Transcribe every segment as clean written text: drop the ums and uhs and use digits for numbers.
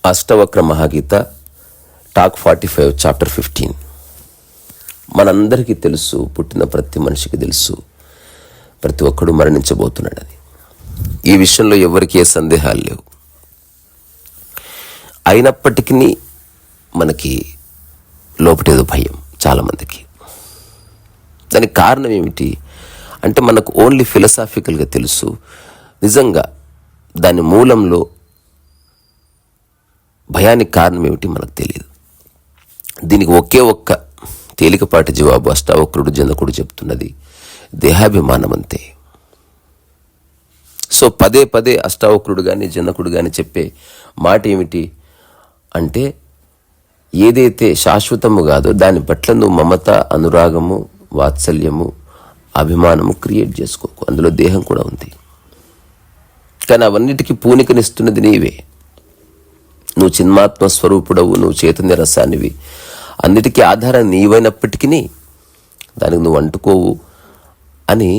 Ashtavakra మహాగీత talk 45 chapter 15. మనందరికీ తెలుసు, పుట్టిన ప్రతి మనిషికి తెలుసు, ప్రతి ఒక్కడు మరణించబోతున్నాడని. ఈ విషయంలో ఎవరికి ఏ సందేహాలు లేవు. అయినప్పటికీ మనకి లోపటేదో భయం చాలామందికి. దానికి కారణం ఏమిటి అంటే, మనకు ఓన్లీ ఫిలసాఫికల్గా తెలుసు, నిజంగా దాని మూలంలో భయానికి కారణం ఏమిటి మనకు తెలియదు. దీనికి ఒకే ఒక్క తేలికపాటి జవాబు అష్టావక్రుడు జనకుడు చెప్తున్నది, దేహాభిమానం అంతే. సో పదే పదే అష్టావక్రుడు కానీ జనకుడు కానీ చెప్పే మాట ఏమిటి అంటే, ఏదైతే శాశ్వతము కాదో దాని పట్ల నువ్వు మమత, అనురాగము, వాత్సల్యము, అభిమానము క్రియేట్ చేసుకోకు. అందులో దేహం కూడా ఉంది, కానీ అవన్నిటికీ పూనికనిస్తున్నది నీవే. నువ్వు చిన్మాత్మ స్వరూపుడవు, నువ్వు చైతన్య రసానివి, అన్నిటికీ ఆధారం నీవైనప్పటికీ దానికి నువ్వు అంటుకోవు అని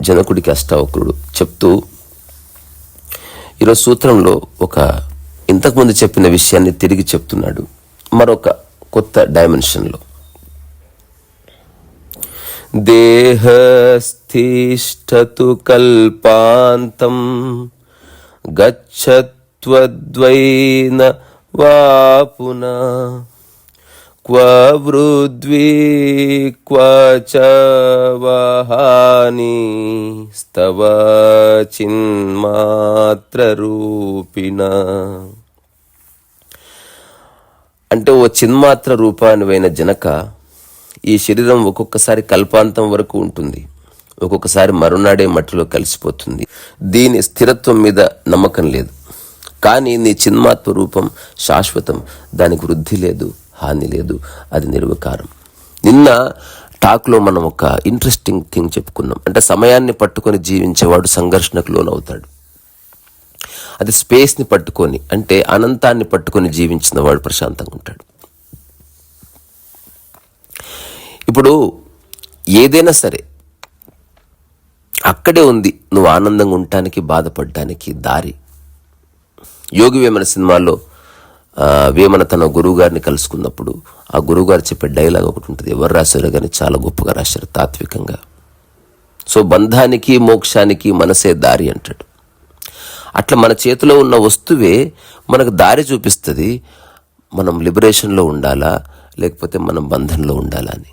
జనకుడికి అష్టావక్రుడు చెప్తూ, ఈరోజు సూత్రంలో ఒక ఇంతకుముందు చెప్పిన విషయాన్ని తిరిగి చెప్తున్నాడు మరొక కొత్త డైమెన్షన్లో. దేహస్థిష్టతు కల్పాంతం గచ్చత్వద్వైన వాపున క్వ వృద్వి క్వ చ వహాని స్తవ చిన్మాత్ర రూపిణ. అంటే ఓ చిన్మాత్ర రూపానివైన జనక, ఈ శరీరం ఒక్కొక్కసారి కల్పాంతం వరకు ఉంటుంది, ఒక్కొక్కసారి మరునాడే మట్టిలో కలిసిపోతుంది. దీని స్థిరత్వం మీద నమ్మకం లేదు. కానీ నీ చిన్మాత్మ రూపం శాశ్వతం, దానికి వృద్ధి లేదు, హాని లేదు, అది నిర్వికారం. నిన్న టాక్లో మనం ఒక ఇంట్రెస్టింగ్ థింగ్ చెప్పుకున్నాం. అంటే సమయాన్ని పట్టుకొని జీవించేవాడు సంఘర్షణకు లోనవుతాడు. అది స్పేస్ని పట్టుకొని, అంటే అనంతాన్ని పట్టుకొని జీవించిన వాడు ప్రశాంతంగా ఉంటాడు. ఇప్పుడు ఏదైనా సరే అక్కడే ఉంది నువ్వు ఆనందంగా ఉండటానికి, బాధపడటానికి దారి. యోగి వేమన సినిమాలో వేమన తన గురువు గారిని కలుసుకున్నప్పుడు ఆ గురువు గారు చెప్పే డైలాగ్ ఒకటి ఉంటుంది, ఎవరు రాశారో కానీ చాలా గొప్పగా రాశారు, తాత్వికంగా. సో బంధానికి మోక్షానికి మనసే దారి అంటాడు. అట్లా మన చేతిలో ఉన్న వస్తువే మనకు దారి చూపిస్తుంది, మనం లిబరేషన్లో ఉండాలా లేకపోతే మనం బంధంలో ఉండాలా అని.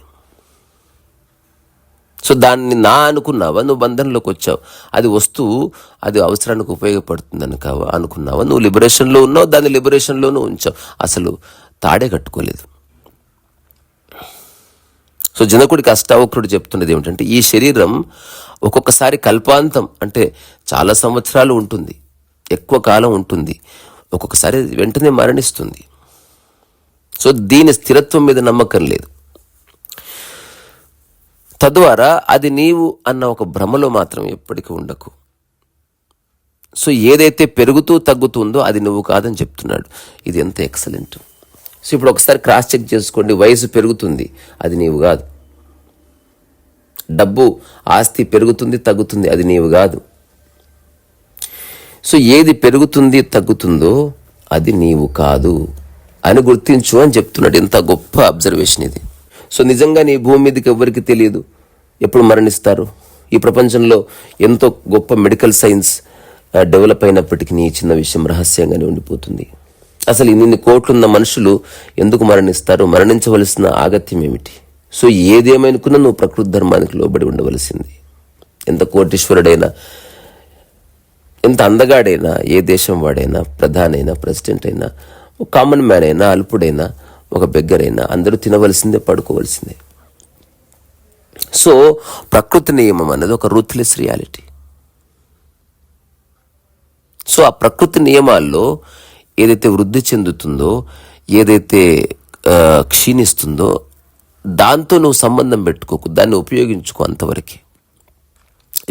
సో దాన్ని నా అనుకున్నావా, నువ్వు బంధంలోకి వచ్చావు, అది వస్తువు, అది అవసరానికి ఉపయోగపడుతుంది అనుకున్నావా, నువ్వు లిబరేషన్లో ఉన్నావు, దాన్ని లిబరేషన్లోనూ ఉంచావు, అసలు తాడే కట్టుకోలేదు. సో జనకుడికి అష్టావక్రుడు చెప్తున్నది ఏమిటంటే, ఈ శరీరం ఒక్కొక్కసారి కల్పాంతం, అంటే చాలా సంవత్సరాలు ఉంటుంది, ఎక్కువ కాలం ఉంటుంది, ఒక్కొక్కసారి వెంటనే మరణిస్తుంది. సో దీని స్థిరత్వం మీద నమ్మకం లేదు. తద్వారా అది నీవు అన్న ఒక భ్రమలో మాత్రం ఎప్పటికీ ఉండకు. సో ఏదైతే పెరుగుతూ తగ్గుతుందో అది నువ్వు కాదని చెప్తున్నాడు. ఇది ఎంత ఎక్సలెంట్. సో ఇప్పుడు ఒకసారి క్రాస్ చెక్ చేసుకోండి. వయసు పెరుగుతుంది, అది నీవు కాదు. డబ్బు, ఆస్తి పెరుగుతుంది తగ్గుతుంది, అది నీవు కాదు. సో ఏది పెరుగుతుంది తగ్గుతుందో అది నీవు కాదు అని గుర్తించు అని చెప్తున్నాడు. ఎంత గొప్ప అబ్జర్వేషన్ ఇది. సో నిజంగా నీ భూమి మీదకి ఎవరికి తెలియదు ఎప్పుడు మరణిస్తారు. ఈ ప్రపంచంలో ఎంతో గొప్ప మెడికల్ సైన్స్ డెవలప్ అయినప్పటికీ నీ చిన్న విషయం రహస్యంగానే ఉండిపోతుంది. అసలు ఇన్ని కోట్లున్న మనుషులు ఎందుకు మరణిస్తారు, మరణించవలసిన ఆగత్యం ఏమిటి? సో ఏదేమనుకున్నా నువ్వు ప్రకృతి ధర్మానికి లోబడి ఉండవలసింది. ఎంత కోటీశ్వరుడైనా, ఎంత అందగాడైనా, ఏ దేశం వాడైనా, ప్రధానైనా, ప్రెసిడెంట్ అయినా, ఒక కామన్ మ్యాన్ అయినా, అల్పుడైనా, ఒక బెగ్గరైనా, అందరూ తినవలసిందే, పడుకోవలసిందే. సో ప్రకృతి నియమం అనేది ఒక రూత్లెస్ రియాలిటీ. సో ఆ ప్రకృతి నియమాల్లో ఏదైతే వృద్ధి చెందుతుందో, ఏదైతే క్షీణిస్తుందో దాంతో నువ్వు సంబంధం పెట్టుకోకు, దాన్ని ఉపయోగించుకో అంతవరకే.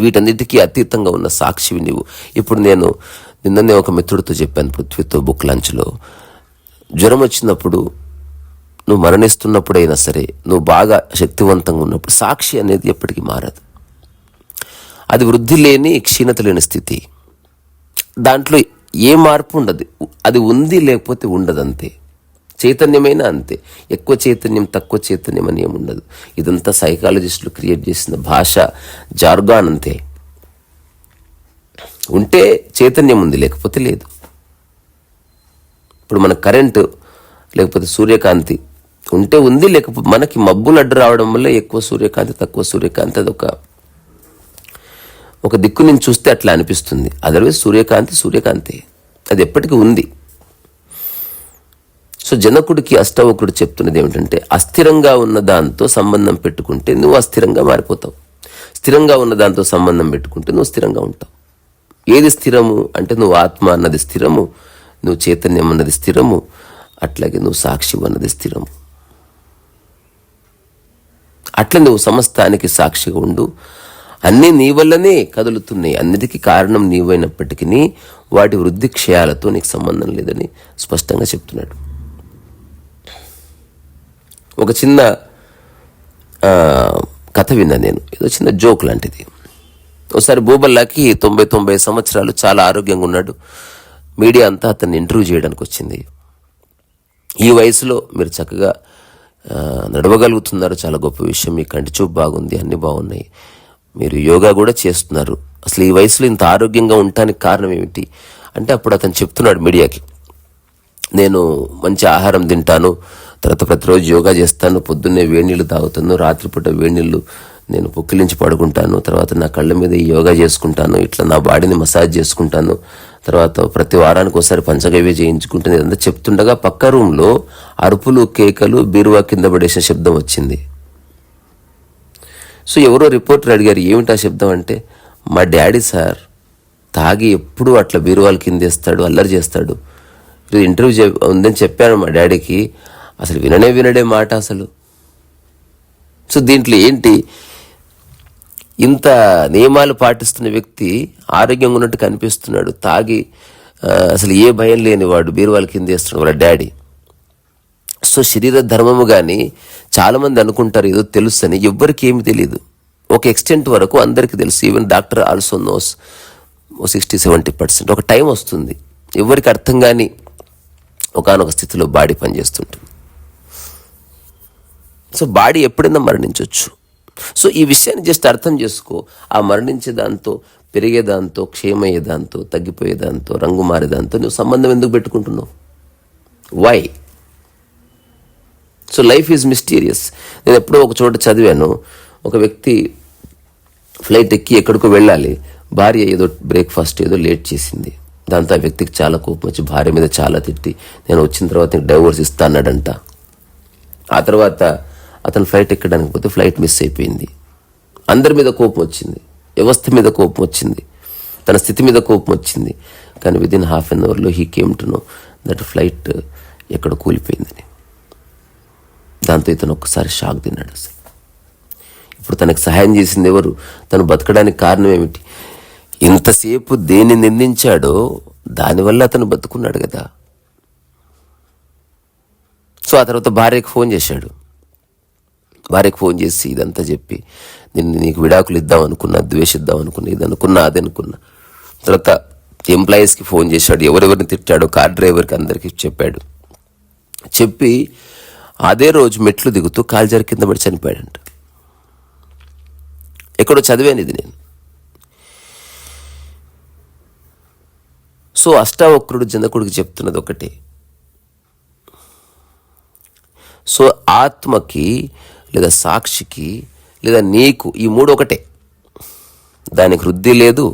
వీటన్నిటికీ అతీతంగా ఉన్న సాక్షివి నీవు. ఇప్పుడు నేను నిన్ననే ఒక మిత్రుడితో చెప్పాను, పృథ్వీతో, బుక్ లంచ్లో, జ్వరం వచ్చినప్పుడు, నువ్వు మరణిస్తున్నప్పుడైనా సరే, నువ్వు బాగా శక్తివంతంగా ఉన్నప్పుడు సాక్షి అనేది ఎప్పటికీ మారదు. అది వృద్ధి లేని, క్షీణత లేని స్థితి. దాంట్లో ఏ మార్పు ఉండదు. అది ఉంది లేకపోతే ఉండదు, అంతే. చైతన్యమైనా అంతే. ఎక్కువ చైతన్యం తక్కువ చైతన్యం అని ఏముండదు. ఇదంతా సైకాలజిస్టులు క్రియేట్ చేసిన భాష, జార్గాన్, అంతే. ఉంటే చైతన్యం ఉంది, లేకపోతే లేదు. ఇప్పుడు మన కరెంటు లేకపోతే సూర్యకాంతి ఉంటే ఉంది, లేకపోతే మనకి మబ్బులు అడ్డు రావడం వల్ల ఎక్కువ సూర్యకాంతి తక్కువ సూర్యకాంతి, అది ఒక దిక్కు నుంచి చూస్తే అట్లా అనిపిస్తుంది. అదర్వైజ్ సూర్యకాంతి అది ఎప్పటికీ ఉంది. సో జనకుడికి అష్టవక్రుడు చెప్తున్నది ఏమిటంటే, అస్థిరంగా ఉన్న దాంతో సంబంధం పెట్టుకుంటే నువ్వు అస్థిరంగా మారిపోతావు, స్థిరంగా ఉన్న దాంతో సంబంధం పెట్టుకుంటే నువ్వు స్థిరంగా ఉంటావు. ఏది స్థిరము అంటే, నువ్వు ఆత్మ అన్నది స్థిరము, నువ్వు చైతన్యం అన్నది స్థిరము, అట్లాగే నువ్వు సాక్షి అన్నది స్థిరము. అట్లా నువ్వు సమస్తానికి సాక్షిగా ఉండు. అన్నీ నీ వల్లనే కదులుతున్నాయి, అన్నిటికీ కారణం నీవైనప్పటికీ వాటి వృద్ధి క్షయాలతో నీకు సంబంధం లేదని స్పష్టంగా చెప్తున్నాడు. ఒక చిన్న కథ విన్నా నేను, ఏదో చిన్న జోక్ లాంటిది. ఒకసారి బోబల్లాకి 90 సంవత్సరాలు, చాలా ఆరోగ్యంగా ఉన్నాడు. మీడియా అంతా అతన్ని ఇంటర్వ్యూ చేయడానికి వచ్చింది. ఈ వయసులో మీరు చక్కగా నడవగలుగుతున్నారు, చాలా గొప్ప విషయం, మీ కంటి చూపు బాగుంది, అన్నీ బాగున్నాయి, మీరు యోగా కూడా చేస్తున్నారు, అసలు ఈ వయసులో ఇంత ఆరోగ్యంగా ఉండటానికి కారణం ఏమిటి అంటే, అప్పుడు అతను చెప్తున్నాడు మీడియాకి, నేను మంచి ఆహారం తింటాను, తర్వాత ప్రతిరోజు యోగా చేస్తాను, పొద్దున్నే వేడినీళ్ళు తాగుతాను, రాత్రిపూట వేడినీళ్ళు నేను పుక్కిలించి పడుకుంటాను, తర్వాత నా కళ్ళ మీద ఈ యోగా చేసుకుంటాను, ఇట్లా నా బాడీని మసాజ్ చేసుకుంటాను, తర్వాత ప్రతి వారానికి ఒకసారి పంచగవ్య చేయించుకుంటాను. ఇదంతా చెప్తుండగా పక్క రూమ్లో అరుపులు, కేకలు, బీరువా కింద పడేసిన శబ్దం వచ్చింది. సో ఎవరో రిపోర్టర్ అడిగారు, ఏమిటా శబ్దం అంటే, మా డాడీ సార్ తాగి ఎప్పుడు అట్లా బీరువాలు కిందేస్తాడు, అల్లరి చేస్తాడు, ఇంటర్వ్యూ ఉందని చెప్పాను మా డాడీకి, అసలు వినడే మాట అసలు. సో దీంట్లో ఏంటి, ఇంత నియమాలు పాటిస్తున్న వ్యక్తి ఆరోగ్యంగా ఉన్నట్టు కనిపిస్తున్నాడు, తాగి అసలు ఏ భయం లేనివాడు బీరువాల కింద వేస్తున్నాడు వాళ్ళ డాడీ. సో శరీర ధర్మము కానీ చాలామంది అనుకుంటారు ఏదో తెలుసు అని, ఎవ్వరికి ఏమి తెలియదు. ఒక ఎక్స్టెంట్ వరకు అందరికీ తెలుసు, ఈవెన్ డాక్టర్ ఆల్సో నోస్ 60-70%. ఒక టైం వస్తుంది ఎవరికి అర్థం కాని ఒకానొక స్థితిలో బాడీ పనిచేస్తుంటుంది. సో బాడీ ఎప్పుడైనా మరణించవచ్చు. సో ఈ విషయాన్ని జస్ట్ అర్థం చేసుకో. ఆ మరణించేదాంతో, పెరిగేదాంతో, క్షేమయ్యేదాంతో, తగ్గిపోయేదాంతో, రంగు మారేదాంతో నువ్వు సంబంధం ఎందుకు పెట్టుకుంటున్నావు? Why? So life is mysterious. నేను ఎప్పుడో ఒక చోట చదివాను, ఒక వ్యక్తి ఫ్లైట్ ఎక్కి ఎక్కడికో వెళ్ళాలి, భార్య ఏదో బ్రేక్ఫాస్ట్ ఏదో లేట్ చేసింది. దాంతో ఆ వ్యక్తికి చాలా కోపం వచ్చి భార్య మీద చాలా తిట్టి, నేను వచ్చిన తర్వాత నీకు డైవోర్స్ ఇస్తా అన్నాడంట. ఆ తర్వాత అతను ఫ్లైట్ ఎక్కడానికి పోతే ఫ్లైట్ మిస్ అయిపోయింది. అందరి మీద కోపం వచ్చింది, వ్యవస్థ మీద కోపం వచ్చింది, తన స్థితి మీద కోపం వచ్చింది. కానీ within ½ an hour he came to know that flight ఎక్కడ కూలిపోయిందని. దాంతో ఇతను ఒక్కసారి షాక్ తిన్నాడు. అసలు ఇప్పుడు తనకు సహాయం చేసింది ఎవరు? తను బతకడానికి కారణం ఏమిటి? ఇంతసేపు దేన్ని నిందించాడో దానివల్ల అతను బతుకున్నాడు కదా. సో ఆ తర్వాత భార్యకు ఫోన్ చేశాడు. భార్యకు ఫోన్ చేసి ఇదంతా చెప్పి, నేను నీకు విడాకులు ఇద్దాం అనుకున్నా, ద్వేషిద్దాం అనుకున్నా, ఇది అనుకున్నా, అది అనుకున్నా. తర్వాత ఎంప్లాయీస్కి ఫోన్ చేశాడు, ఎవరెవరిని తిట్టాడో కార్ డ్రైవర్కి అందరికీ చెప్పాడు. చెప్పి అదే రోజు మెట్లు దిగుతూ కాల్జారి కింద పడి చనిపోయాడంట. ఎక్కడో చదివాను ఇది నేను. సో అష్టావక్రుడు జనకుడికి చెప్తున్నది ఒకటే. సో ఆత్మకి లేదా సాక్షికి లేదా నీకు ఈ మూడు ఒకటే. దానికి వృద్ధి లేదు,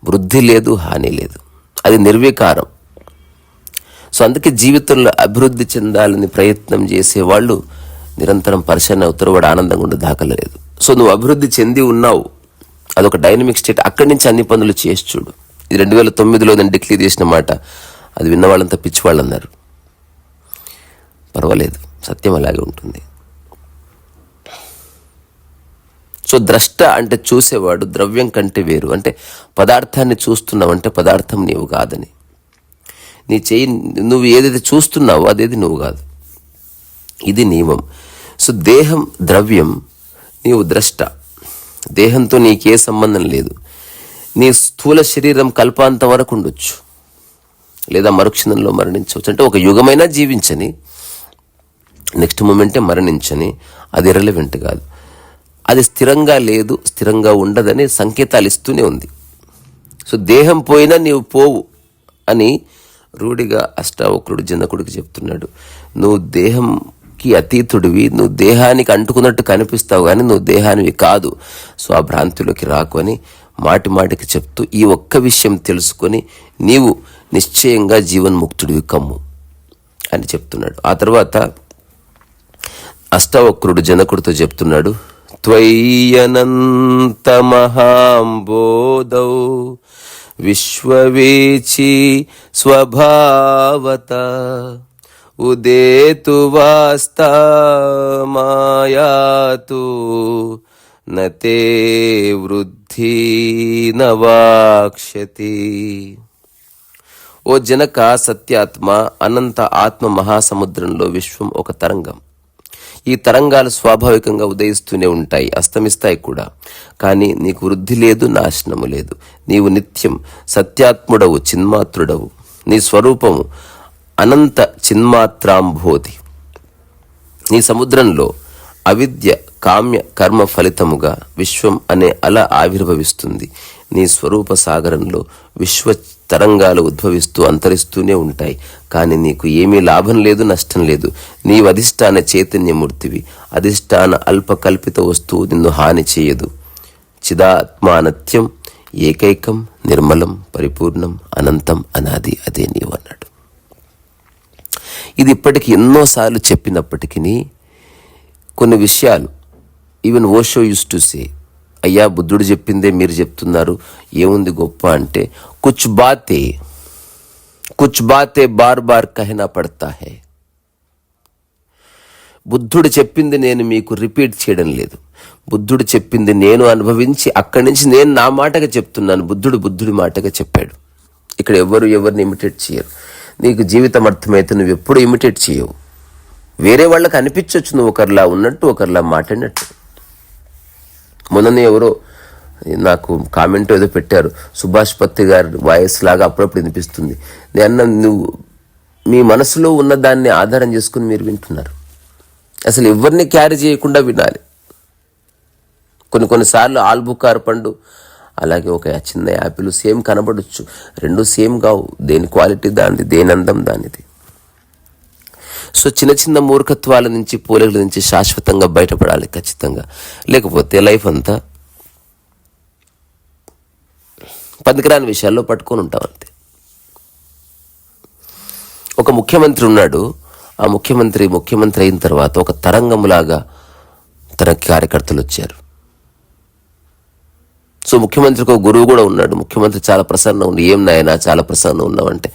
వృద్ధి లేదు, హాని లేదు. అది నిర్వికారం. సో అందుకే జీవితంలో అభివృద్ధి చెందాలని ప్రయత్నం చేసేవాళ్ళు నిరంతరం పరిశీలన అవుతారు, వాడు ఆనందంగా ఉండే దాఖలు లేదు. సో నువ్వు అభివృద్ధి చెంది ఉన్నావు, అదొక డైనమిక్ స్టేట్. అక్కడి నుంచి అన్ని పనులు చేసి చూడు. ఇది 2009లో నేను డిక్లేర్ చేసిన మాట. అది విన్న వాళ్ళంతా పిచ్చివాళ్ళు అన్నారు. పర్వాలేదు, సత్యం అలాగే ఉంటుంది. సో ద్రష్ట అంటే చూసేవాడు, ద్రవ్యం కంటే వేరు. అంటే పదార్థాన్ని చూస్తున్నావు అంటే పదార్థం నీవు కాదని. నీ చెయ్యి, నువ్వు ఏదైతే చూస్తున్నావో అదేది నువ్వు కాదు. ఇది నియమం. సో దేహం ద్రవ్యం, నీవు ద్రష్ట. దేహంతో నీకే సంబంధం లేదు. నీ స్థూల శరీరం కల్పాంతం వరకు ఉండొచ్చు, లేదా మరుక్షణంలో మరణించవచ్చు. అంటే ఒక యుగమైనా జీవించని, నెక్స్ట్ మూమెంటే మరణించని, అది ఇర్రెలవెంట్ కాదు. అది స్థిరంగా లేదు, స్థిరంగా ఉండదని సంకేతాలు ఇస్తూనే ఉంది. సో దేహం పోయినా నీవు పోవు అని రూఢిగా అష్టావక్రుడు జనకుడికి చెప్తున్నాడు. నువ్వు దేహంకి అతీతుడివి, నువ్వు దేహానికి అంటుకున్నట్టు కనిపిస్తావు కానీ నువ్వు దేహానివి కాదు. సో ఆ భ్రాంతిలోకి రాకు అని మాటి మాటికి చెప్తూ ఈ ఒక్క విషయం తెలుసుకొని నీవు నిశ్చయంగా జీవన్ముక్తుడివి కమ్ము అని చెప్తున్నాడు. ఆ తర్వాత అష్టావక్రుడు జనకుడితో చెప్తున్నాడు, త్వయ్యనంత మహాంబోధౌ విశ్వవేచి స్వభావత ఉదేతు వాస్తా మాయాతు నతే వృద్ధి నవాక్షతి. ఓ జనక, సత్యాత్మ అనంత ఆత్మ మహాసముద్రంలో విశ్వం ఒక తరంగం. ఈ తరంగాలు స్వాభావికంగా ఉదయిస్తూనే ఉంటాయి, అస్తమిస్తాయి కూడా. కానీ నీకు వృద్ధి లేదు, నాశనము లేదు. నీవు నిత్యం సత్యాత్ముడవు, చిన్మాత్రుడవు. నీ స్వరూపము అనంత చిన్మాత్రాంబోధి. నీ సముద్రంలో అవిద్య కామ్య కర్మ ఫలితముగా విశ్వం అనే అల ఆవిర్భవిస్తుంది. నీ స్వరూప సాగరంలో విశ్వ తరంగాలు ఉద్భవిస్తూ అంతరిస్తూనే ఉంటాయి. కానీ నీకు ఏమీ లాభం లేదు, నష్టం లేదు. నీవు అధిష్టాన చైతన్యమూర్తివి. అధిష్టాన అల్పకల్పిత వస్తువు నిన్ను హాని చేయదు. చిదాత్మానత్యం, ఏకైకం, నిర్మలం, పరిపూర్ణం, అనంతం, అనాది, అదే నీవు అన్నాడు. ఇది ఇప్పటికి ఎన్నోసార్లు చెప్పినప్పటికీ కొన్ని విషయాలు even Osho use to say, అయ్యా బుద్ధుడు చెప్పిందే మీరు చెప్తున్నారు, ఏముంది గొప్ప అంటే, కుచ్ బాతే బార్ బార్ కహనా పడతా హై. బుద్ధుడు చెప్పింది నేను మీకు రిపీట్ చేయడం లేదు. బుద్ధుడు చెప్పింది నేను అనుభవించి అక్కడి నుంచి నేను నా మాటగా చెప్తున్నాను. బుద్ధుడి మాటగా చెప్పాడు. ఇక్కడ ఎవరిని ఇమిటేట్ చేయరు. నీకు జీవితం అర్థమైతే నువ్వు ఎప్పుడు ఇమిటేట్ చేయవు. వేరే వాళ్ళకి అనిపించవచ్చు నువ్వు ఒకరిలా ఉన్నట్టు, ఒకరిలా మాట్లాడినట్టు. మొన్ననే ఎవరో నాకు కామెంట్ ఏదో పెట్టారు, సుభాష్ పత్రి గారి వాయిస్ లాగా అప్పుడప్పుడు వినిపిస్తుంది. నేను నువ్వు మీ మనసులో ఉన్న దాన్ని ఆధారం చేసుకుని మీరు వింటున్నారు. అసలు ఎవరిని క్యారీ చేయకుండా వినాలి. కొన్నిసార్లు ఆల్బుకార్ పండు అలాగే ఒక చిన్న యాపిల్ సేమ్ కనబడవచ్చు, రెండు సేమ్ కావు. దేని క్వాలిటీ దానిది, దేని అందం దానిది. సో చిన్న మూర్ఖత్వాల నుంచి, పోలికల నుంచి శాశ్వతంగా బయటపడాలి ఖచ్చితంగా. లేకపోతే లైఫ్ అంతా పనికిరాని విషయాల్లో పట్టుకొని ఉంటాం అంతే. ఒక ముఖ్యమంత్రి ఉన్నాడు. ఆ ముఖ్యమంత్రి అయిన తర్వాత ఒక తరంగములాగా తన కార్యకర్తలు వచ్చారు. సో ముఖ్యమంత్రికి ఒక గురువు కూడా ఉన్నాడు. ముఖ్యమంత్రి చాలా ప్రసన్నం ఉంది. ఏం నాయనా చాలా ప్రసన్నం ఉన్నావంటే,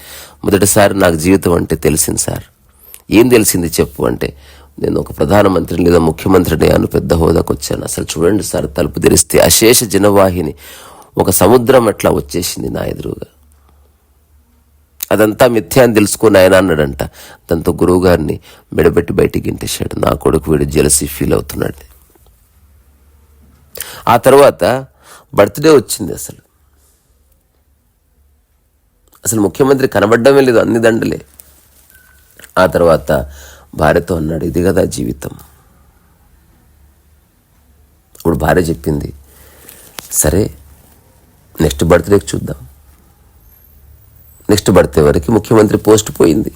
మొదటిసారి నాకు జీవితం అంటే తెలిసింది సార్. ఏం తెలిసింది చెప్పు అంటే, నేను ఒక ప్రధానమంత్రిని లేదా ముఖ్యమంత్రిని అను పెద్ద హోదాకు వచ్చాను. అసలు చూడండి సార్, తలుపు తెరిస్తే అశేష జనవాహిని, ఒక సముద్రం అట్లా వచ్చేసింది నా ఎదురుగా. అదంతా మిథ్యా అని తెలుసుకొని ఆయన అన్నాడంట. దాంతో గురువు గారిని మెడబెట్టి బయటికి గింటేశాడు. నా కొడుకు వీడు జెలసీ ఫీల్ అవుతున్నాడు. ఆ తర్వాత బర్త్డే వచ్చింది. అసలు ముఖ్యమంత్రి కనబడ్డమే లేదు, అన్ని దండలే. ఆ తర్వాత భార్యతో అన్నాడు, ఇది కదా జీవితం. ఇప్పుడు భార్య చెప్పింది, సరే నెక్స్ట్ బర్త్డేకి చూద్దాం. నెక్స్ట్ బర్త్డే వరకు ముఖ్యమంత్రి పోస్ట్ పోయింది.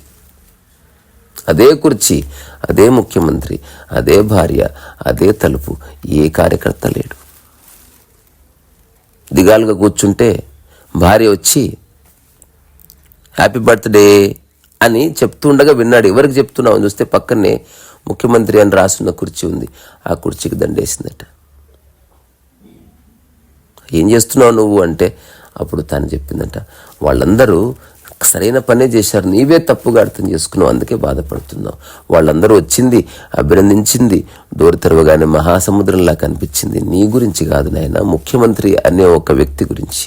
అదే కుర్చీ, అదే ముఖ్యమంత్రి, అదే భార్య, అదే తలుపు, ఏ కార్యకర్త లేడు. దిగాలుగా కూర్చుంటే భార్య వచ్చి హ్యాపీ బర్త్డే అని చెప్తుండగా విన్నాడు. ఎవరికి చెప్తున్నావు అని చూస్తే పక్కనే ముఖ్యమంత్రి అని రాసున్న కుర్చీ ఉంది. ఆ కుర్చీకి దండేసిందట. ఏం చేస్తున్నావు నువ్వు అంటే, అప్పుడు తను చెప్పిందట, వాళ్ళందరూ సరైన పనే చేశారు, నీవే తప్పుగా అర్థం చేసుకున్నావు, అందుకే బాధపడుతున్నావు. వాళ్ళందరూ వచ్చింది, అభినందించింది, డోర్ తెరవగానే మహాసముద్రంలా కనిపించింది. నీ గురించి కాదు నాయన, ముఖ్యమంత్రి అనే ఒక వ్యక్తి గురించి.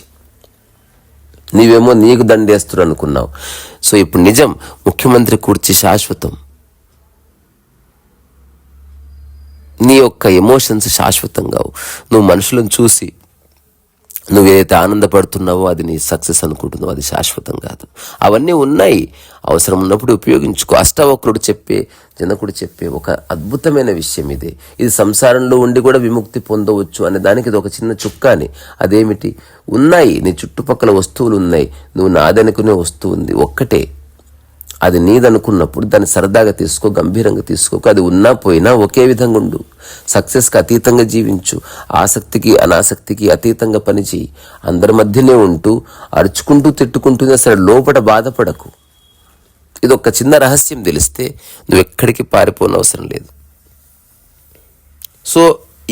నీవేమో నీకు దండేస్తున్నారు అనుకున్నావు. సో ఇప్పుడు నిజం, ముఖ్యమంత్రి కూర్చి శాశ్వతం. నీ యొక్క ఎమోషన్స్ శాశ్వతం కావు. నువ్వు మనుషులను చూసి నువ్వేదైతే ఆనందపడుతున్నావో అది నీ సక్సెస్ అనుకుంటున్నావో అది శాశ్వతం కాదు. అవన్నీ ఉన్నాయి, అవసరం ఉన్నప్పుడు ఉపయోగించుకో. అష్టావక్రుడు చెప్పే, జనకుడు చెప్పే ఒక అద్భుతమైన విషయం ఇది. ఇది సంసారంలో ఉండి కూడా విముక్తి పొందవచ్చు అనే దానికి ఇది ఒక చిన్న చుక్కాని. అదేమిటి? ఉన్నాయి, నీ చుట్టుపక్కల వస్తువులు ఉన్నాయి, నువ్వు నాదనుకునే వస్తువు ఉంది ఒక్కటే, అది నీదనుకున్నప్పుడు దాన్ని సరదాగా తీసుకో, గంభీరంగా తీసుకోకు. అది ఉన్నా పోయినా ఒకే విధంగా ఉండు. సక్సెస్కి అతీతంగా జీవించు, ఆసక్తికి అనాసక్తికి అతీతంగా పనిచేయి. అందరి మధ్యనే ఉంటూ అరుచుకుంటూ తిట్టుకుంటూనే సరే లోపల బాధపడకు. ఇది ఒక చిన్న రహస్యం తెలిస్తే నువ్వు ఎక్కడికి పారిపోనవసరం లేదు. సో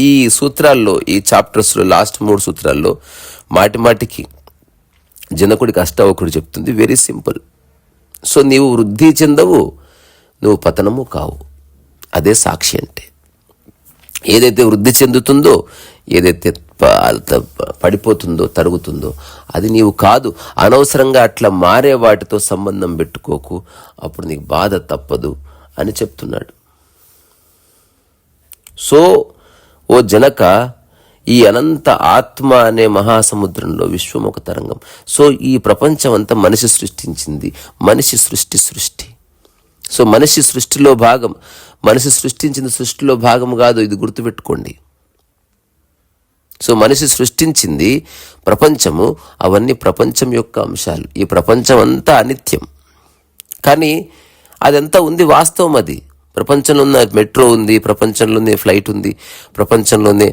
ఈ సూత్రాల్లో, ఈ చాప్టర్స్లో లాస్ట్ 3 సూత్రాల్లో మాటికి జనకుడికి అష్టావకుడు చెప్తుంది వెరీ సింపుల్. సో నీవు వృద్ధి చెందవు, నువ్వు పతనము కావు. అదే సాక్షి అంటే. ఏదైతే వృద్ధి చెందుతుందో, ఏదైతే పడిపోతుందో, తరుగుతుందో అది నీవు కాదు. అనవసరంగా అట్లా మారే వాటితో సంబంధం పెట్టుకోకు, అప్పుడు నీకు బాధ తప్పదు అని చెప్తున్నాడు. సో ఓ జనక, ఈ అనంత ఆత్మ అనే మహాసముద్రంలో విశ్వం ఒక తరంగం. సో ఈ ప్రపంచం అంతా మనిషి సృష్టించింది. మనిషి సృష్టి. సో మనిషి సృష్టిలో భాగం, మనిషి సృష్టించిన సృష్టిలో భాగం కాదు, ఇది గుర్తుపెట్టుకోండి. సో మనిషి సృష్టించింది ప్రపంచము, అవన్నీ ప్రపంచం యొక్క అంశాలు. ఈ ప్రపంచం అంతా అనిత్యం, కానీ అదంతా ఉంది వాస్తవం. అది ప్రపంచంలోనే మెట్రో ఉంది, ప్రపంచంలోనే ఫ్లైట్ ఉంది, ప్రపంచంలోనే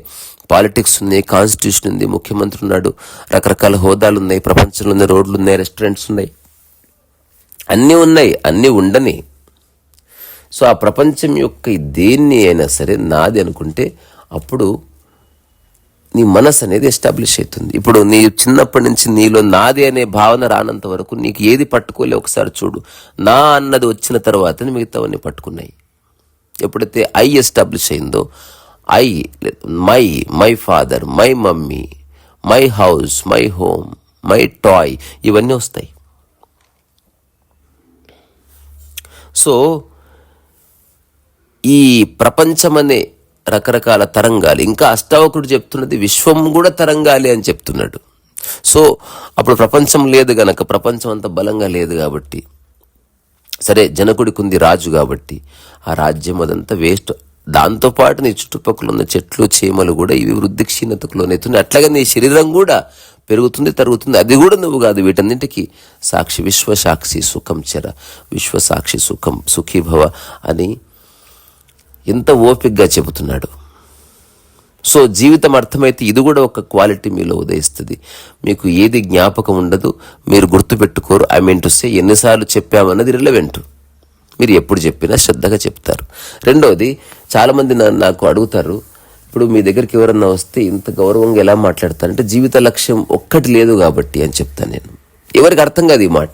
పాలిటిక్స్ ఉన్నాయి, కాన్స్టిట్యూషన్ ఉంది, ముఖ్యమంత్రి ఉన్నాడు, రకరకాల హోదాలు ఉన్నాయి, ప్రపంచంలోనే రోడ్లు ఉన్నాయి, రెస్టారెంట్స్ ఉన్నాయి, అన్నీ ఉన్నాయి, అన్నీ ఉండని. సో ఆ ప్రపంచం యొక్క దేన్ని అయినా సరే నాది అనుకుంటే అప్పుడు నీ మనసు అనేది ఎస్టాబ్లిష్ అవుతుంది. ఇప్పుడు నీ చిన్నప్పటి నుంచి నీలో నాది అనే భావన రానంత వరకు నీకు ఏది పట్టుకోలే. ఒకసారి చూడు, నా అన్నది వచ్చిన తర్వాత మిగతావన్నీ పట్టుకున్నాయి. ఎప్పుడైతే ఐ ఎస్టాబ్లిష్ అయిందో, I, my father, my mummy, my house, my home, my toy, ఇవన్నీ వస్తాయి. సో ఈ ప్రపంచమనే రకరకాల తరంగాలు, ఇంకా అష్టావకుడు చెప్తున్నది విశ్వం కూడా తరంగాలే అని చెప్తున్నాడు. సో అప్పుడు ప్రపంచం లేదు గనక, ప్రపంచం అంత బలంగా లేదు కాబట్టి, సరే జనకుడికి ఉంది రాజు కాబట్టి ఆ రాజ్యం అదంతా వేస్ట్. దాంతోపాటు నీ చుట్టుపక్కల ఉన్న చెట్లు చీమలు కూడా ఇవి వృద్ధి క్షీణతకు లోనవుతుంది. అట్లాగే నీ శరీరం కూడా పెరుగుతుంది, తరుగుతుంది. అది కూడా నువ్వు కాదు, వీటన్నింటికి సాక్షి. విశ్వసాక్షి సుఖం చెర, విశ్వసాక్షి సుఖం సుఖీభవ అని ఎంత ఓపికగా చెబుతున్నాడు. సో జీవితం అర్థమైతే ఇది కూడా ఒక క్వాలిటీ మీలో ఉదయిస్తుంది. మీకు ఏది జ్ఞాపకం ఉండదు, మీరు గుర్తుపెట్టుకోరు. ఐ మీన్ టు సే, ఎన్నిసార్లు చెప్పామన్నది రిలవెంట్. మీరు ఎప్పుడు చెప్పినా శ్రద్ధగా చెప్తారు. రెండోది, చాలామంది నాకు అడుగుతారు, ఇప్పుడు మీ దగ్గరికి ఎవరన్నా వస్తే ఇంత గౌరవంగా ఎలా మాట్లాడతారంటే జీవిత లక్ష్యం ఒక్కటి లేదు కాబట్టి అని చెప్తాను నేను. ఎవరికి అర్థం కాదు ఈ మాట.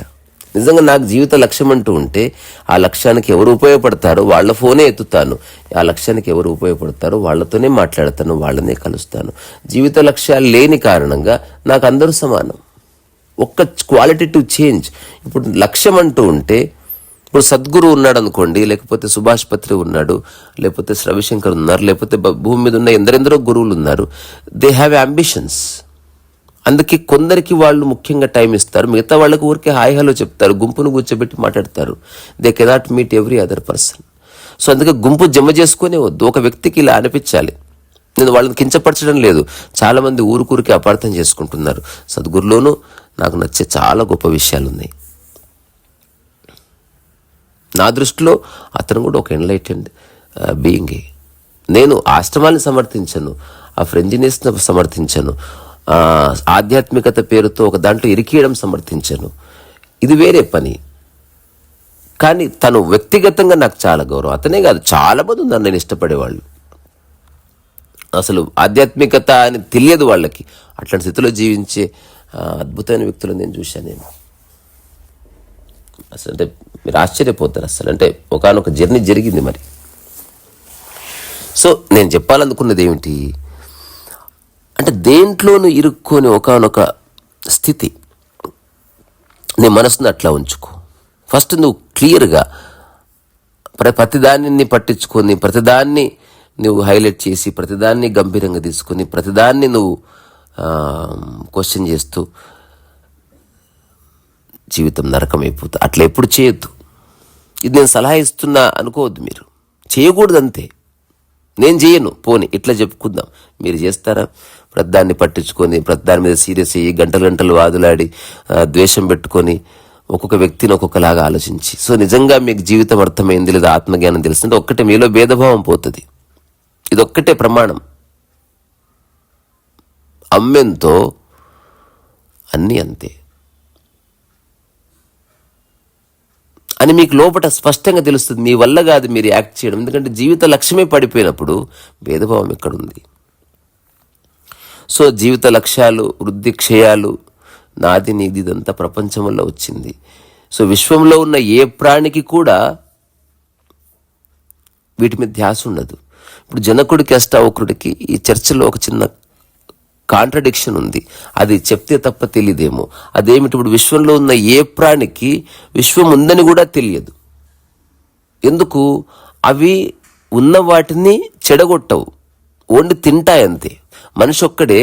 నిజంగా నాకు జీవిత లక్ష్యం అంటూ ఉంటే ఆ లక్ష్యానికి ఎవరు ఉపయోగపడతారో వాళ్ళ ఫోనే ఎత్తుతాను, ఆ లక్ష్యానికి ఎవరు ఉపయోగపడతారో వాళ్ళతోనే మాట్లాడతాను, వాళ్ళనే కలుస్తాను. జీవిత లక్ష్యాలు లేని కారణంగా నాకు అందరూ సమానం. ఒక్క క్వాలిటేటివ్ చేంజ్. ఇప్పుడు లక్ష్యం అంటూ ఉంటే, ఇప్పుడు సద్గురు ఉన్నాడు అనుకోండి, లేకపోతే సుభాష్ పత్రి ఉన్నాడు, లేకపోతే రవిశంకర్ ఉన్నారు, లేకపోతే భూమి మీద ఉన్న ఎందరెందరో గురువులు ఉన్నారు. They have ambitions. అందుకే కొందరికి వాళ్ళు ముఖ్యంగా టైం ఇస్తారు, మిగతా వాళ్ళకి ఊరికే హాయ్ హలో చెప్తారు, గుంపును కూర్చోబెట్టి మాట్లాడతారు. They cannot meet every other person. So అందుకే గుంపు జమ చేసుకునే వద్దు. ఒక వ్యక్తికి ఇలా అనిపించాలి. నేను వాళ్ళని కించపరచడం లేదు, చాలామంది ఊరికూరికి అపార్థం చేసుకుంటున్నారు. సద్గురులోనూ నాకు నచ్చే చాలా గొప్ప విషయాలు ఉన్నాయి. నా దృష్టిలో అతను కూడా ఒక ఎన్లైటెండ్ బీయింగే. నేను ఆశ్రమాన్ని సమర్థించను, ఆ ఫ్రెంజినెస్ని సమర్థించను, ఆధ్యాత్మికత పేరుతో ఒక దాంట్లో ఇరికియడం సమర్థించను. ఇది వేరే పని. కానీ తను వ్యక్తిగతంగా నాకు చాలా గౌరవం. అతనే కాదు, చాలా మంది ఉన్నారు నేను ఇష్టపడేవాళ్ళు. అసలు ఆధ్యాత్మికత అని తెలియదు వాళ్ళకి, అట్లాంటి స్థితిలో జీవించే అద్భుతమైన వ్యక్తులను నేను చూశాను. నేను అసలు అంటే మీరు ఆశ్చర్యపోతారు. అసలు అంటే ఒకానొక జర్నీ జరిగింది మరి. సో నేను చెప్పాలనుకున్నది ఏమిటి అంటే, దేంట్లోనూ ఇరుక్కొని ఒకానొక స్థితి నీ మనసును అట్లా ఉంచుకో. ఫస్ట్ నువ్వు క్లియర్గా ప్రతిదాన్ని పట్టించుకొని, ప్రతిదాన్ని నువ్వు హైలైట్ చేసి, ప్రతిదాన్ని గంభీరంగా తీసుకొని, ప్రతిదాన్ని నువ్వు క్వశ్చన్ చేస్తూ జీవితం నరకమైపోతుంది. అట్లా ఎప్పుడు చేయొద్దు. ఇది నేను సలహా ఇస్తున్నా అనుకోవద్దు, మీరు చేయకూడదు అంతే. నేను చేయను పోని ఇట్లా చెప్పుకుందాం. మీరు చేస్తారా? ప్రతిదాన్ని పట్టించుకొని ప్రతిదాని మీద సీరియస్ అయ్యి గంటలు గంటలు వాదులాడి ద్వేషం పెట్టుకొని ఒక్కొక్క వ్యక్తిని ఒక్కొక్కలాగా ఆలోచించి, సో నిజంగా మీకు జీవితం అర్థమైంది లేదా ఆత్మజ్ఞానం తెలిసింది ఒక్కటే, మీలో భేదభావం పోతుంది. ఇదొక్కటే ప్రమాణం. అమ్మెంతో అన్నీ అంతే అని మీకు లోపల స్పష్టంగా తెలుస్తుంది. మీ వల్ల కాదు మీరు యాక్ట్ చేయడం, ఎందుకంటే జీవిత లక్ష్యమే పడిపోయినప్పుడు భేదభావం ఎక్కడుంది? సో జీవిత లక్ష్యాలు, వృద్ధి, క్షయాలు, నాది నీది ఇదంతా ప్రపంచం వల్ల వచ్చింది. సో విశ్వంలో ఉన్న ఏ ప్రాణికి కూడా వీటి మీద ధ్యాస ఉండదు. ఇప్పుడు జనకుడికి అష్టావక్రుడికి ఈ చర్చలో ఒక చిన్న కాంట్రడిక్షన్ ఉంది. అది చెప్తే తప్ప తెలియదేమో. అదేమిటి? ఇప్పుడు విశ్వంలో ఉన్న ఏ ప్రాణికి విశ్వం ఉందని కూడా తెలియదు. ఎందుకు? అవి ఉన్న వాటిని చెడగొట్టవు, ఓన్లీ తింటాయంతే. మనిషి ఒక్కడే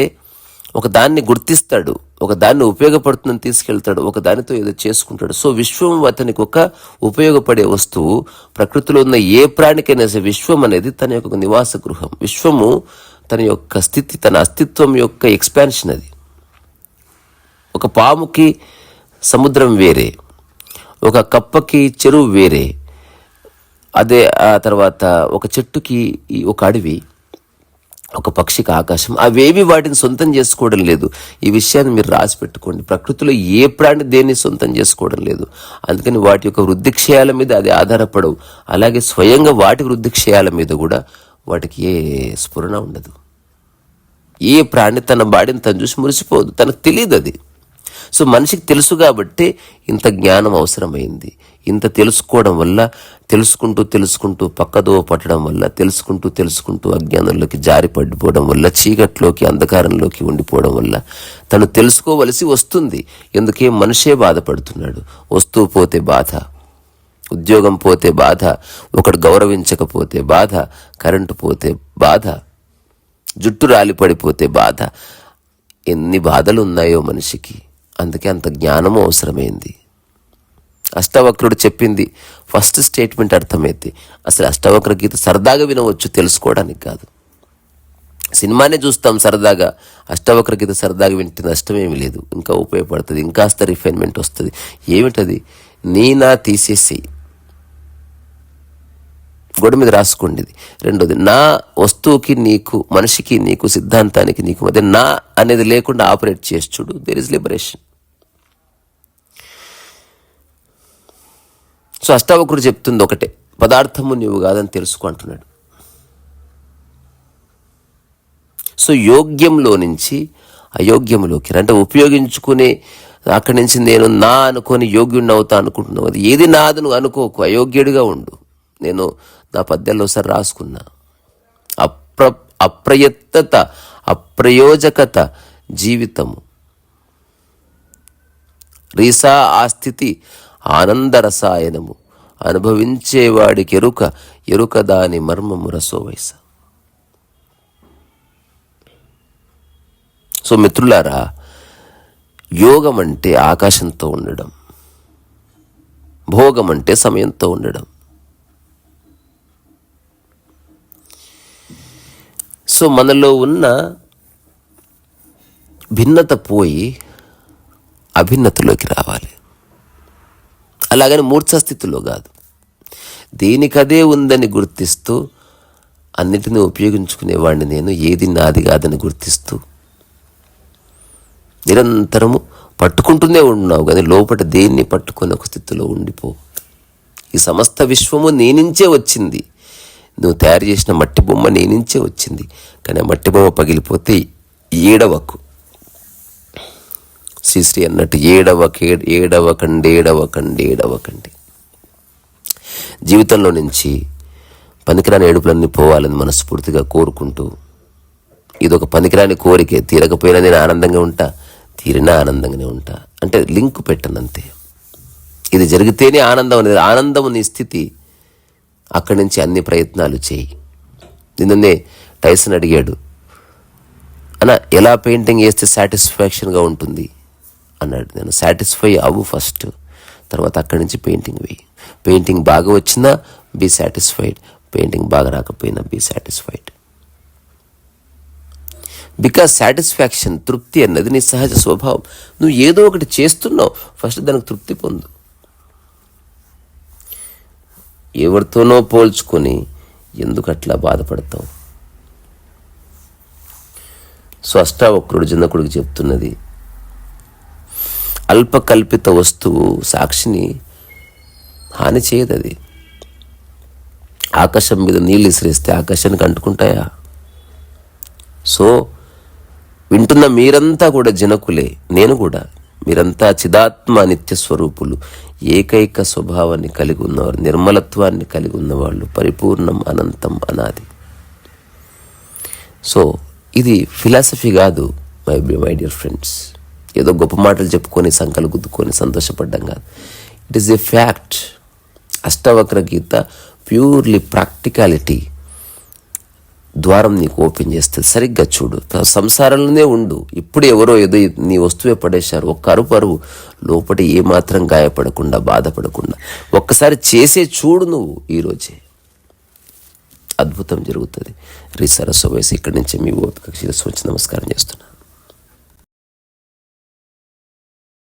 ఒక దాన్ని గుర్తిస్తాడు, ఒక దాన్ని ఉపయోగపడుతుందని తీసుకెళ్తాడు, ఒక దానితో ఏదో చేసుకుంటాడు. సో విశ్వం అతనికి ఒక ఉపయోగపడే వస్తువు. ప్రకృతిలో ఉన్న ఏ ప్రాణికైనా సరే విశ్వం అనేది తన యొక్క నివాస గృహం. విశ్వము తన యొక్క స్థితి, తన అస్తిత్వం యొక్క ఎక్స్పాన్షన్ అది. ఒక పాముకి సముద్రం వేరే, ఒక కప్పకి చెరువు వేరే, అదే ఆ తర్వాత ఒక చెట్టుకి ఒక అడవి, ఒక పక్షికి ఆకాశం. అవేవి వాటిని సొంతం చేసుకోవడం లేదు. ఈ విషయాన్ని మీరు రాసి పెట్టుకోండి. ప్రకృతిలో ఏ ప్రాణి దేన్ని సొంతం చేసుకోవడం లేదు. అందుకని వాటి యొక్క వృద్ధి క్షయాల మీద అది ఆధారపడవు. అలాగే స్వయంగా వాటి వృద్ధి క్షయాల మీద కూడా వాటికి ఏ స్ఫురణ ఉండదు. ఏ ప్రాణి తన బాడీని తను చూసి మురిసిపోదు, తనకు తెలియదు అది. సో మనిషికి తెలుసు కాబట్టి ఇంత జ్ఞానం అవసరమైంది. ఇంత తెలుసుకోవడం వల్ల, తెలుసుకుంటూ పక్కదో పట్టడం వల్ల, తెలుసుకుంటూ అజ్ఞానంలోకి జారి పడిపోవడం వల్ల, చీకట్లోకి అంధకారంలోకి ఉండిపోవడం వల్ల తను తెలుసుకోవలసి వస్తుంది. ఎందుకే మనిషే బాధపడుతున్నాడు. వస్తువు పోతే బాధ, ఉద్యోగం పోతే బాధ, ఒకడు గౌరవించకపోతే బాధ, కరెంటు పోతే బాధ, జుట్టు రాలిపడిపోతే బాధ. ఎన్ని బాధలు ఉన్నాయో మనిషికి. అందుకే అంత జ్ఞానము అవసరమైంది. అష్టావక్రుడు చెప్పింది ఫస్ట్ స్టేట్మెంట్ అర్థమైంది. అసలు అష్టావక్ర గీత సరదాగా వినవచ్చు, తెలుసుకోవడానికి కాదు. సినిమానే చూస్తాం సరదాగా, అష్టావక్ర గీత సరదాగా వింటే నష్టమేమి లేదు, ఇంకా ఉపయోగపడుతుంది, ఇంకాస్త రిఫైన్మెంట్ వస్తుంది. ఏమిటది? నా తీసేసేయి, గోడ మీద రాసుకోండి. రెండోది, నా వస్తువుకి నీకు, మనిషికి నీకు, సిద్ధాంతానికి నీకు మధ్య నా అనేది లేకుండా ఆపరేట్ చేసి చూడు. There is liberation. సో అష్టావక్రుడు చెప్తుంది ఒకటే, పదార్థము నీవు కాదని తెలుసుకో అంటున్నాడు. సో యోగ్యంలో నుంచి అయోగ్యంలోకి, అంటే ఉపయోగించుకునే అక్కడి నుంచి నేను నా అనుకొని యోగ్యుడిని అవుతా అనుకుంటున్నావు. అది ఏది నాది నువ్వు అనుకోకు, అయోగ్యుడిగా ఉండు. నేను నా పద్యాల్లో ఒకసారి రాసుకున్నా, అప్రయత్తత, అప్రయోజకత జీవితము, రీసా ఆ స్థితి ఆనంద రసాయనము, అనుభవించేవాడికి ఎరుక దాని మర్మము రసోవైస. సో మిత్రులారా, యోగం అంటే ఆకాశంతో ఉండడం, భోగం అంటే సమయంతో ఉండడం. సో మనలో ఉన్న భిన్నత పోయి అభిన్నతలోకి రావాలి. అలాగని మూర్ఛస్థితిలో కాదు, దేనికదే ఉందని గుర్తిస్తూ అన్నిటినీ ఉపయోగించుకునేవాడిని నేను, ఏది నాది కాదని గుర్తిస్తూ నిరంతరము పట్టుకుంటూనే ఉన్నావు కానీ లోపల దేన్ని పట్టుకొని ఒక స్థితిలో ఉండిపో. ఈ సమస్త విశ్వము నీ నుంచే వచ్చింది. నువ్వు తయారు చేసిన మట్టి బొమ్మ నీ నుంచే వచ్చింది. కానీ ఆ మట్టి బొమ్మ పగిలిపోతే ఏడవకు. శ్రీశ్రీ అన్నట్టు ఏడవకండి. జీవితంలో నుంచి పనికిరాని ఏడుపులన్నీ పోవాలని మనస్ఫూర్తిగా కోరుకుంటూ, ఇదొక పనికిరాని కోరికే, తీరకపోయినా నేను ఆనందంగా ఉంటా, తీరినా ఆనందంగానే ఉంటా అంటే లింక్ పెట్టనంతే. ఇది జరిగితేనే ఆనందం అనేది, ఆనందం నీ స్థితి. అక్కడి నుంచి అన్ని ప్రయత్నాలు చేయి. నిన్ననే టైసన్ అడిగాడు, అన్న ఎలా పెయింటింగ్ వేస్తే సాటిస్ఫాక్షన్గా ఉంటుంది అన్నాడు. నేను సాటిస్ఫై అవ్వు ఫస్ట్, తర్వాత అక్కడి నుంచి పెయింటింగ్ వేయి. పెయింటింగ్ బాగా వచ్చినా బీ సాటిస్ఫైడ్, పెయింటింగ్ బాగా రాకపోయినా బీ సాటిస్ఫైడ్. బికాజ్ సాటిస్ఫాక్షన్, తృప్తి అన్నది నీ సహజ స్వభావం. నువ్వు ఏదో ఒకటి చేస్తున్నావు, ఫస్ట్ దానికి తృప్తి పొందు. ఎవరితోనో పోల్చుకొని ఎందుకు అట్లా బాధపడతావు? సో అష్టావక్రుడు జనకుడికి చెప్తున్నది, అల్పకల్పిత వస్తువు సాక్షిని హాని చేయదు. అది ఆకాశం మీద నీళ్ళు విసిరేస్తే ఆకాశానికి అంటుకుంటాయా? సో వింటున్న మీరంతా కూడా జనకులే, నేను కూడా. మీరంతా చిదాత్మ నిత్య స్వరూపులు, ఏకైక స్వభావాన్ని కలిగి ఉన్నవారు, నిర్మలత్వాన్ని కలిగి ఉన్నవాళ్ళు, పరిపూర్ణం, అనంతం, అనాది. సో ఇది ఫిలాసఫీ కాదు మై డియర్ ఫ్రెండ్స్. ఏదో గొప్ప మాటలు చెప్పుకొని సంకలు గుద్దుకొని సంతోషపడ్డం కాదు. It is a fact. Ashtavakra Gita purely practicality ద్వారం నీకు ఓపెన్ చేస్తుంది. సరిగ్గా చూడు, సంసారంలోనే ఉండు. ఇప్పుడు ఎవరో ఏదో నీ వస్తువే పడేశారు, ఒక్క అరుపు లోపల ఏమాత్రం గాయపడకుండా, బాధపడకుండా ఒక్కసారి చేసే చూడు నువ్వు. ఈరోజే అద్భుతం జరుగుతుంది. రీ సరస్సు వయసు ఇక్కడి నుంచి మీ ఓపిక శిరస్సు వచ్చి నమస్కారం చేస్తున్నా.